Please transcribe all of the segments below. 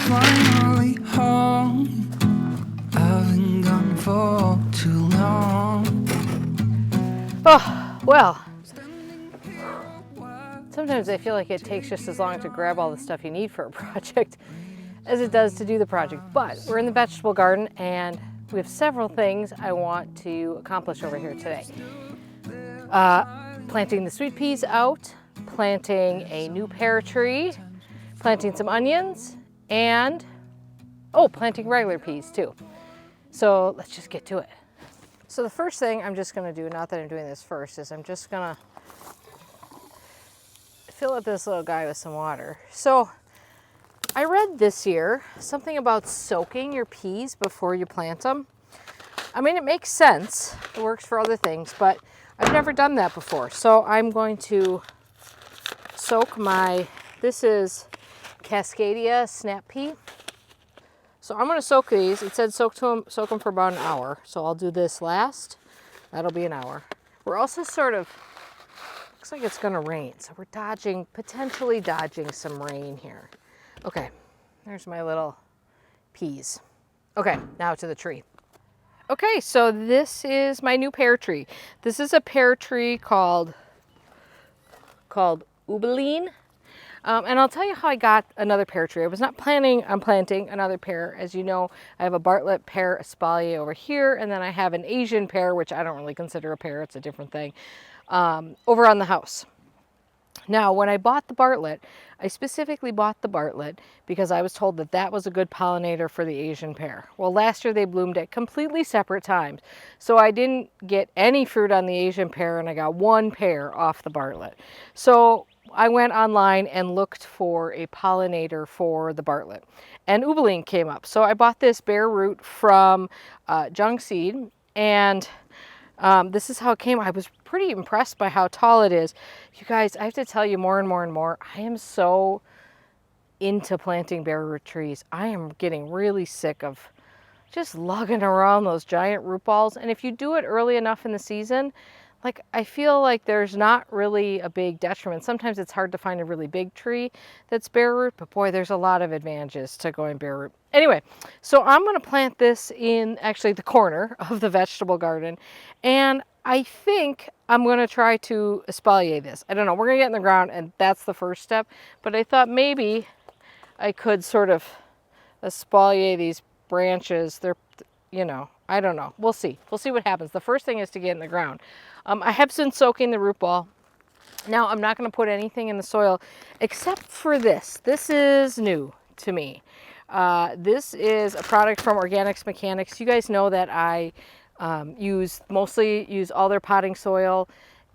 finally home. I've been gone for too long. Oh, well, sometimes I feel like it takes just as long to grab all the stuff you need for a project as it does to do the project. But we're in the vegetable garden and we have several things I want to accomplish over here today. Planting the sweet peas out, planting a new pear tree, planting some onions, and planting regular peas too. So let's just get to it. So the first thing I'm just gonna do, not that I'm doing this first, is I'm just gonna fill up this little guy with some water. So I read this year something about soaking your peas before you plant them. I mean, it makes sense. It works for other things, but I've never done that before. So I'm going to soak this is Cascadia snap pea. So I'm going to soak these. It said soak them for about an hour. So I'll do this last. That'll be an hour. We're also looks like it's going to rain. So we're potentially dodging some rain here. Okay, there's my little peas. Okay, now to the tree. Okay, so this is my new pear tree. This is a pear tree called Ubaline. And I'll tell you how I got another pear tree. I was not planning on planting another pear. As you know, I have a Bartlett pear espalier over here, and then I have an Asian pear, which I don't really consider a pear, it's a different thing, over on the house. Now, when I bought the Bartlett, I specifically bought the Bartlett because I was told that that was a good pollinator for the Asian pear. Well, last year they bloomed at completely separate times. So I didn't get any fruit on the Asian pear and I got one pear off the Bartlett. So I went online and looked for a pollinator for the Bartlett and Ubaline came up. So I bought this bare root from Junk Seed and this is how it came. I was pretty impressed by how tall it is. You guys, I have to tell you more and more and more, I am so into planting bare root trees. I am getting really sick of just lugging around those giant root balls. And if you do it early enough in the season, like I feel like there's not really a big detriment. Sometimes it's hard to find a really big tree that's bare root, but boy, there's a lot of advantages to going bare root. Anyway, so I'm going to plant this in actually the corner of the vegetable garden. And I think I'm going to try to espalier this. I don't know. We're going to get in the ground and that's the first step. But I thought maybe I could sort of espalier these branches. They're, you know, I don't know. We'll see. We'll see what happens. The first thing is to get in the ground. I have been soaking the root ball. Now I'm not going to put anything in the soil except for this. This is new to me. This is a product from Organics Mechanics. You guys know that I mostly use all their potting soil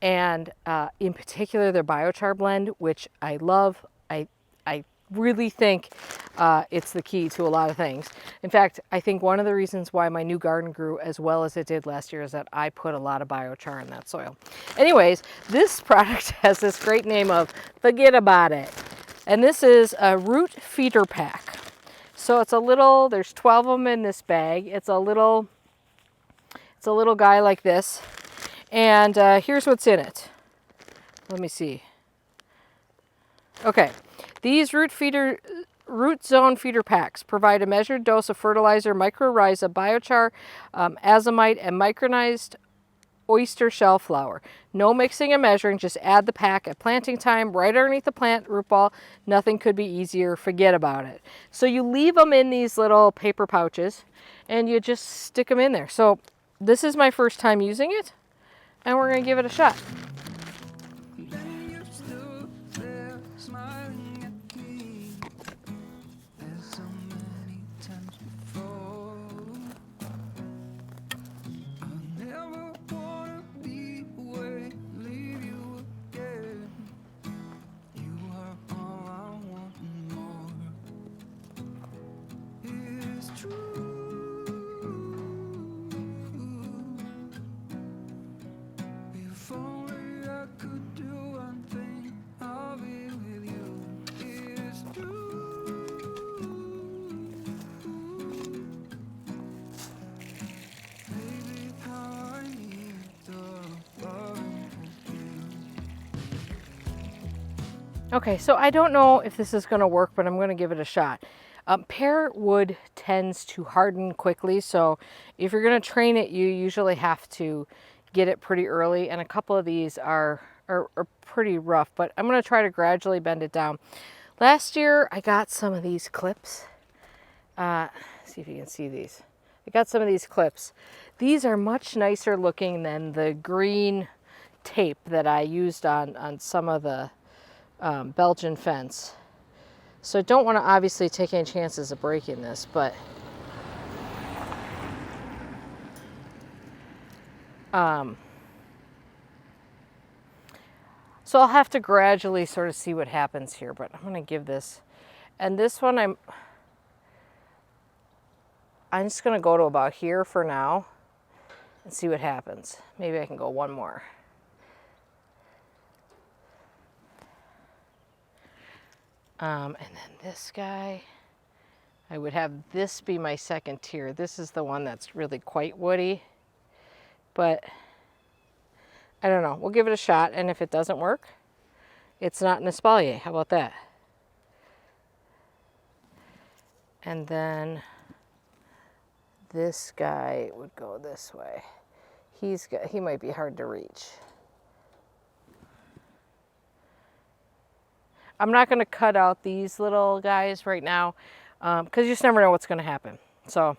and in particular their biochar blend, which I love. I really think it's the key to a lot of things. In fact, I think one of the reasons why my new garden grew as well as it did last year is that I put a lot of biochar in that soil. Anyways, this product has this great name of Forget About It. And this is a root feeder pack. So it's a little, there's 12 of them in this bag. It's a little guy like this. And here's what's in it. Let me see. Okay. These root zone feeder packs provide a measured dose of fertilizer, mycorrhiza, biochar, azomite, and micronized oyster shell flour. No mixing and measuring, just add the pack at planting time right underneath the plant root ball. Nothing could be easier. Forget about it. So you leave them in these little paper pouches and you just stick them in there. So this is my first time using it and we're going to give it a shot. Okay, so I don't know if this is going to work, but I'm going to give it a shot. Pear wood tends to harden quickly, so if you're going to train it, you usually have to get it pretty early, and a couple of these are pretty rough, but I'm going to try to gradually bend it down. Last year, I got some of these clips. See if you can see these. I got some of these clips. These are much nicer looking than the green tape that I used on some of the Belgian fence. So I don't want to obviously take any chances of breaking this, but so I'll have to gradually sort of see what happens here, but I'm going to give this, and this one I'm just going to go to about here for now and see what happens. Maybe I can go one more. And then this guy, I would have this be my second tier. This is the one that's really quite woody, but I don't know. We'll give it a shot, and if it doesn't work, it's not an espalier. How about that? And then this guy would go this way. He might be hard to reach. I'm not going to cut out these little guys right now because you just never know what's going to happen. So,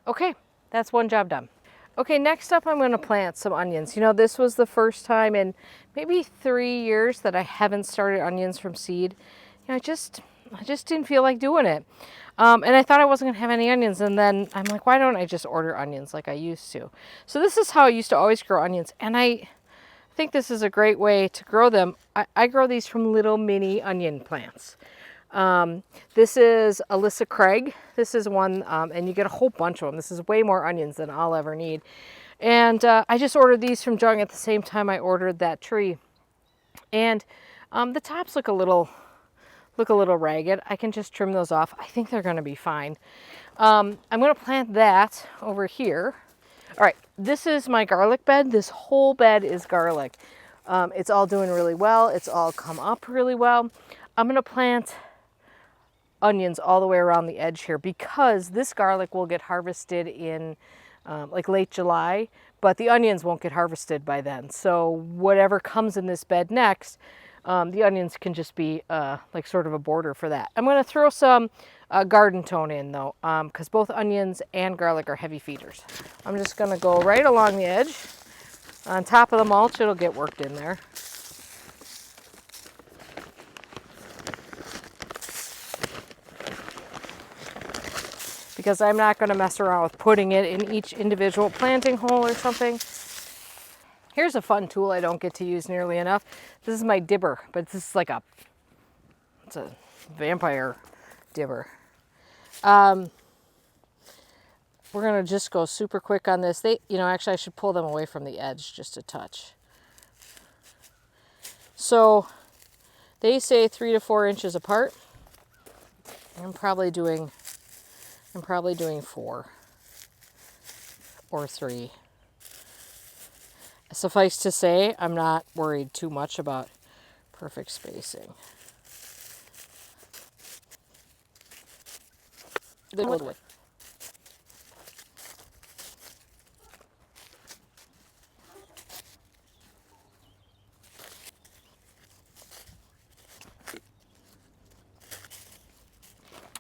okay, that's one job done. Okay, next up I'm going to plant some onions. You know, this was the first time in maybe 3 years that I haven't started onions from seed. You know, I just didn't feel like doing it. And I thought I wasn't going to have any onions, and then I'm like, why don't I just order onions like I used to? So this is how I used to always grow onions, and I think this is a great way to grow them. I grow these from little mini onion plants. This is Alyssa Craig. This is one, and you get a whole bunch of them. This is way more onions than I'll ever need. And I just ordered these from Jung at the same time I ordered that tree. And the tops look a little ragged. I can just trim those off. I think they're going to be fine. I'm going to plant that over here. All right, this is my garlic bed. This whole bed is garlic. It's all doing really well. It's all come up really well. I'm going to plant onions all the way around the edge here because this garlic will get harvested in like late July, but the onions won't get harvested by then. So whatever comes in this bed next, the onions can just be like sort of a border for that. I'm going to throw some garden tone in though, because both onions and garlic are heavy feeders. I'm just going to go right along the edge. On top of the mulch, it'll get worked in there. Because I'm not going to mess around with putting it in each individual planting hole or something. Here's a fun tool I don't get to use nearly enough. This is my dibber, but this is like it's a vampire dibber. We're gonna just go super quick on this. Actually I should pull them away from the edge just a touch. So they say 3 to 4 inches apart. I'm probably doing 4 or 3. Suffice to say, I'm not worried too much about perfect spacing.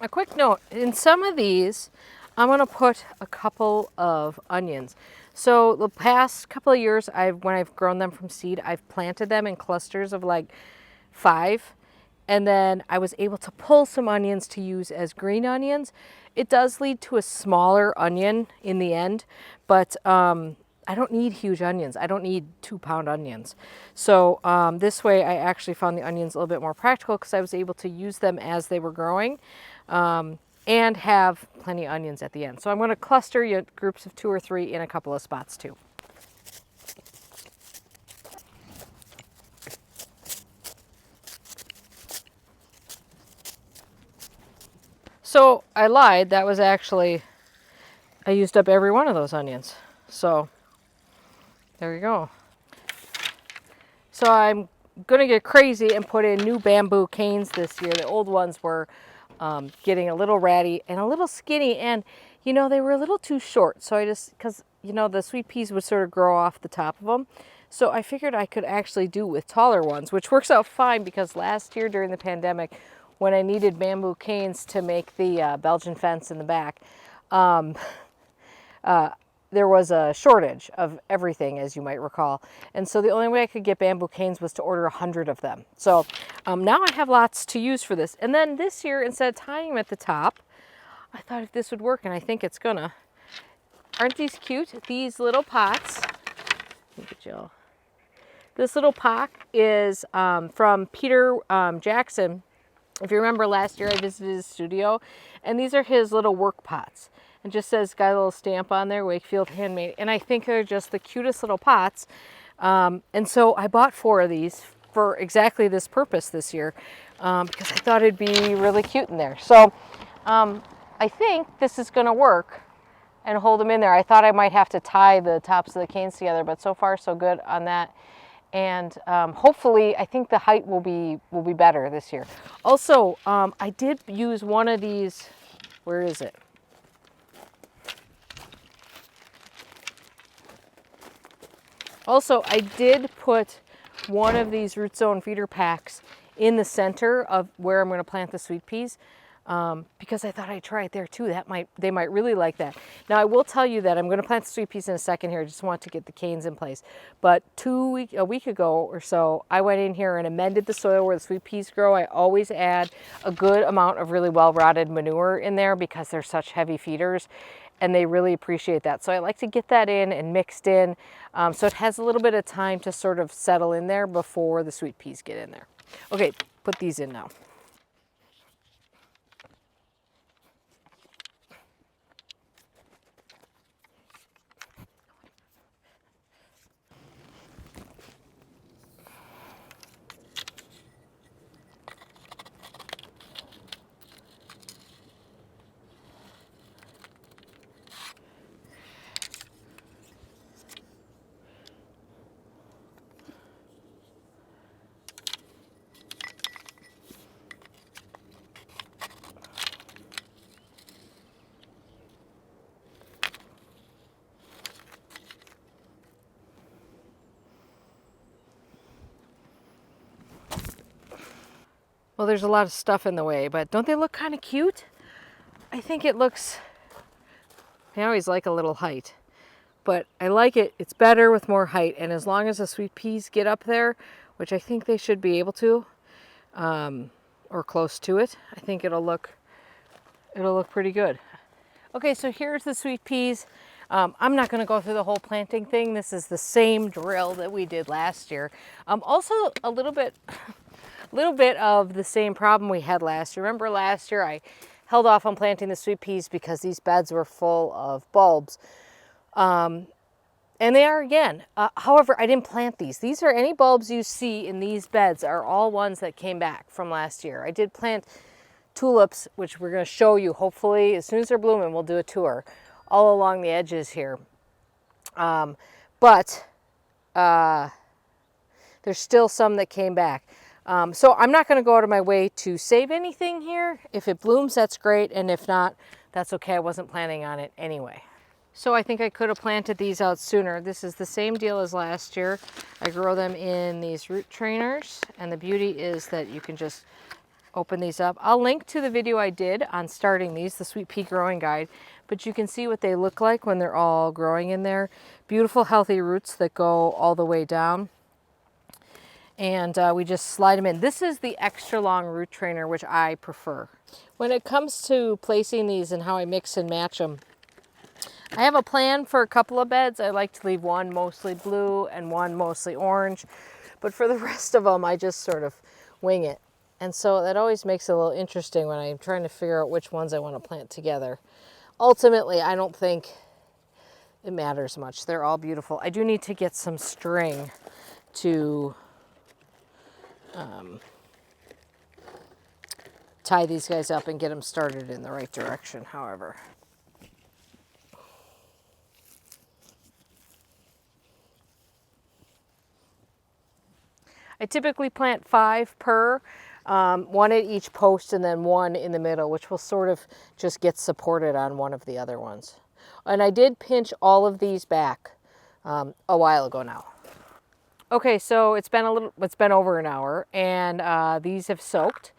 A quick note, in some of these, I'm going to put a couple of onions. So the past couple of years, when I've grown them from seed, I've planted them in clusters of like 5. And then I was able to pull some onions to use as green onions. It does lead to a smaller onion in the end, but I don't need huge onions. I don't need 2-pound onions. So this way I actually found the onions a little bit more practical because I was able to use them as they were growing and have plenty of onions at the end. So I'm going to cluster groups of 2 or 3 in a couple of spots too. So I lied, that was actually, I used up every one of those onions. So there you go. So I'm gonna get crazy and put in new bamboo canes this year. The old ones were getting a little ratty and a little skinny, and you know, they were a little too short. So I just, because you know, the sweet peas would sort of grow off the top of them. So I figured I could actually do with taller ones, which works out fine because last year during the pandemic, when I needed bamboo canes to make the Belgian fence in the back, there was a shortage of everything, as you might recall. And so the only way I could get bamboo canes was to order 100 of them. So now I have lots to use for this. And then this year, instead of tying them at the top, I thought if this would work, and I think it's gonna. Aren't these cute? These little pots. Look at y'all. This little pot is from Peter Jackson. If you remember last year, I visited his studio, and these are his little work pots. It just says, got a little stamp on there, Wakefield Handmade. And I think they're just the cutest little pots. And so I bought 4 of these for exactly this purpose this year because I thought it'd be really cute in there. So I think this is going to work and hold them in there. I thought I might have to tie the tops of the canes together, but so far so good on that. And hopefully, I think the height will be better this year. Also, I did use one of these. Where is it? Also, I did put one of these root zone feeder packs in the center of where I'm going to plant the sweet peas because I thought I'd try it there too. They might really like that. Now, I will tell you that I'm going to plant the sweet peas in a second here. I just want to get the canes in place. But a week ago or so, I went in here and amended the soil where the sweet peas grow. I always add a good amount of really well-rotted manure in there because they're such heavy feeders, and they really appreciate that. So I like to get that in and mixed in so it has a little bit of time to sort of settle in there before the sweet peas get in there. Okay, put these in now. Well, there's a lot of stuff in the way, but don't they look kind of cute? I think it looks, I always like a little height, but I like it. It's better with more height, and as long as the sweet peas get up there, which I think they should be able to, or close to it, I think it'll look pretty good. Okay, so here's the sweet peas. I'm not going to go through the whole planting thing. This is the same drill that we did last year. Also, a little bit of the same problem we had last year. Remember last year I held off on planting the sweet peas because these beds were full of bulbs. And they are again. However, I didn't plant these. These are any bulbs you see in these beds are all ones that came back from last year. I did plant tulips, which we're going to show you hopefully as soon as they're blooming. We'll do a tour all along the edges here. But there's still some that came back. So I'm not going to go out of my way to save anything here. If it blooms, that's great. And if not, that's okay. I wasn't planning on it anyway. So I think I could have planted these out sooner. This is the same deal as last year. I grow them in these root trainers. And the beauty is that you can just open these up. I'll link to the video I did on starting these, the sweet pea growing guide. But you can see what they look like when they're all growing in there. Beautiful, healthy roots that go all the way down. And we just slide them in. This is the extra long root trainer, which I prefer. When it comes to placing these and how I mix and match them, I have a plan for a couple of beds. I like to leave one mostly blue and one mostly orange. But for the rest of them, I just sort of wing it. And so that always makes it a little interesting when I'm trying to figure out which ones I want to plant together. Ultimately, I don't think it matters much. They're all beautiful. I do need to get some string to tie these guys up and get them started in the right direction, however. I typically plant 5 per, 1 at each post and then 1 in the middle, which will sort of just get supported on one of the other ones. And I did pinch all of these back a while ago now. Okay, so it's been over an hour, and these have soaked,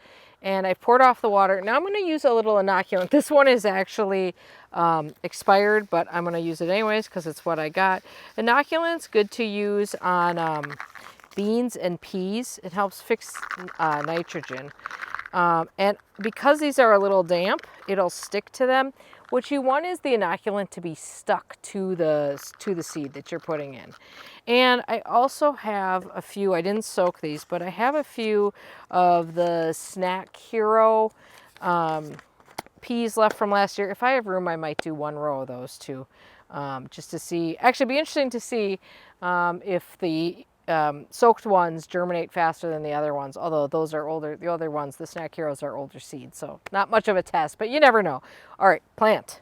and I've poured off the water. Now I'm going to use a little inoculant. This one is actually expired, but I'm going to use it anyways because it's what I got. Inoculant's good to use on beans and peas. It helps fix nitrogen. And because these are a little damp, it'll stick to them. What you want is the inoculant to be stuck to the seed that you're putting in. And I also have a few, I didn't soak these, but I have a few of the Snack Hero peas left from last year. If I have room, I might do 1 row of those too, just to see. Actually, it'd be interesting to see if the soaked ones germinate faster than the other ones, although those are older. The other ones, the Snack Heroes, are older seeds, so not much of a test, but you never know. All right, plant.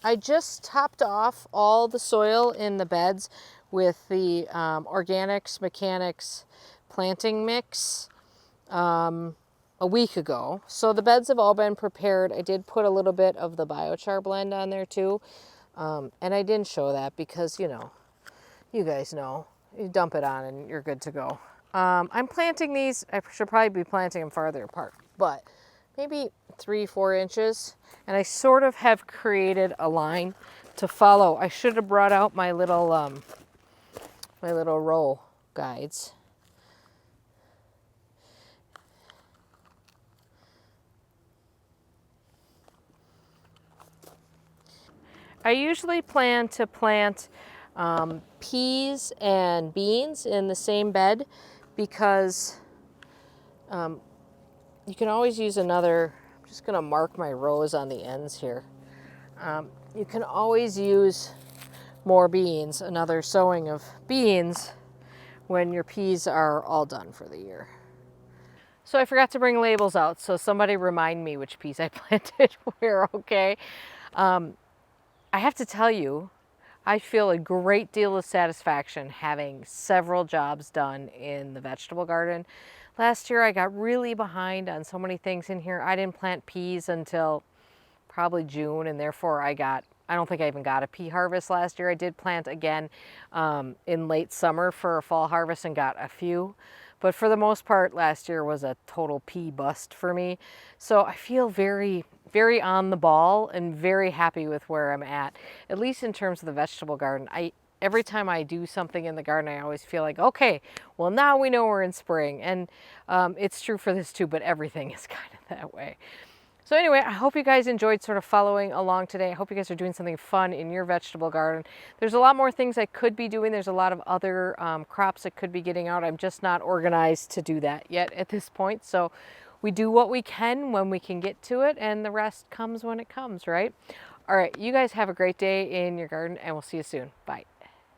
I just topped off all the soil in the beds with the Organics Mechanics planting mix a week ago. So the beds have all been prepared. I did put a little bit of the biochar blend on there too. And I didn't show that because, you know, you guys know. You dump it on and you're good to go. I'm planting these, I should probably be planting them farther apart, but maybe 3-4 inches. And I sort of have created a line to follow. I should have brought out my little row guides. I usually plan to plant peas and beans in the same bed because you can always use another. I'm just going to mark my rows on the ends here. You can always use more beans, another sowing of beans, when your peas are all done for the year. So I forgot to bring labels out, so somebody remind me which peas I planted where, okay? I have to tell you, I feel a great deal of satisfaction having several jobs done in the vegetable garden. Last year I got really behind on so many things in here. I didn't plant peas until probably June, and therefore I don't think I even got a pea harvest last year. I did plant again in late summer for a fall harvest and got a few. But for the most part, last year was a total pea bust for me. So I feel very, very on the ball and very happy with where I'm at least in terms of the vegetable garden. Every time I do something in the garden, I always feel like, okay, well now we know we're in spring. And it's true for this too, but everything is kind of that way. So anyway, I hope you guys enjoyed sort of following along today. I hope you guys are doing something fun in your vegetable garden. There's a lot more things I could be doing. There's a lot of other crops that could be getting out. I'm just not organized to do that yet at this point. So we do what we can when we can get to it, and the rest comes when it comes, right? All right, you guys have a great day in your garden, and we'll see you soon. Bye.